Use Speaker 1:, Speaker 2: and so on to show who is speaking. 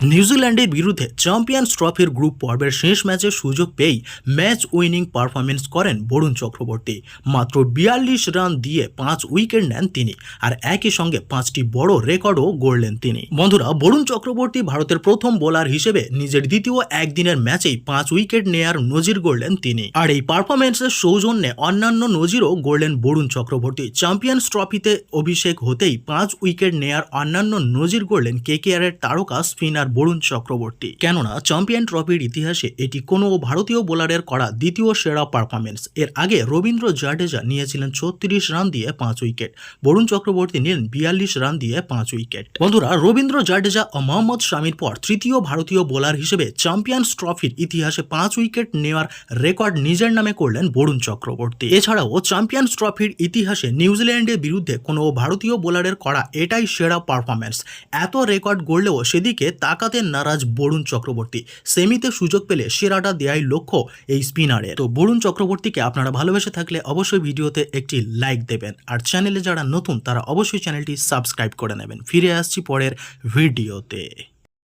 Speaker 1: নিউজিল্যান্ডের বিরুদ্ধে চ্যাম্পিয়ন্স ট্রফির গ্রুপ পর্বের শেষ ম্যাচের সুযোগ পেয়েই ম্যাচ উইনিং পারফরমেন্স করেন বরুণ চক্রবর্তী। মাত্র ৪২ রান দিয়ে ৫ উইকেট নেন তিনি, আর একই সঙ্গে ৫টি বড় রেকর্ডও গড়লেন তিনি। বন্ধুরা, বরুণ চক্রবর্তী ভারতের প্রথম বোলার হিসেবে নিজের দ্বিতীয় একদিনের ম্যাচেই ৫ উইকেট নেয়ার নজির গড়লেন তিনি, আর এই পারফরমেন্সের সৌজন্যে অন্যান্য নজিরও গড়লেন বরুণ চক্রবর্তী। চ্যাম্পিয়ন্স ট্রফিতে অভিষেক হতেই ৫ উইকেট নেয়ার অন্যান্য নজির গড়লেন কেকেআরের তারকা স্পিনার বরুণ চক্রবর্তী। কেননা চ্যাম্পিয়ন ট্রফির ইতিহাসে এটি কোনো ভারতীয় বোলারের করা দ্বিতীয় সেরা পারফরমেন্স। এর আগে রবীন্দ্র জাডেজা নিয়েছিলেন ৩৬ রান দিয়ে ৫ উইকেট, বরুণ চক্রবর্তী নিলেন ৪২ রান দিয়ে ৫ উইকেট। বন্ধুরা, রবীন্দ্র জাডেজা ও মোহাম্মদ শামির পর তৃতীয় ভারতীয় বোলার হিসেবে চ্যাম্পিয়ন্স ট্রফির ইতিহাসে ৫ উইকেট নেওয়ার রেকর্ড নিজের নামে করলেন বরুণ চক্রবর্তী। এছাড়াও চ্যাম্পিয়ন্স ট্রফির ইতিহাসে নিউজিল্যান্ডের বিরুদ্ধে কোনো ভারতীয় বোলারের করা এটাই সেরা পারফরমেন্স। এত রেকর্ড গড়লেও সেদিকে তাকাতে নারাজ বরুণ চক্রবর্তী। সেমিতে সুযোগ পেলে সেরাটা দেয়াই লক্ষ্য এই স্পিনারের। তো বরুণ চক্রবর্তীকে আপনারা ভালোবেসে থাকলে অবশ্যই ভিডিওতে একটি লাইক দেবেন, আর চ্যানেলে যারা নতুন তারা অবশ্যই চ্যানেলটি সাবস্ক্রাইব করে নেবেন। ফিরে আসছি পরের ভিডিওতে।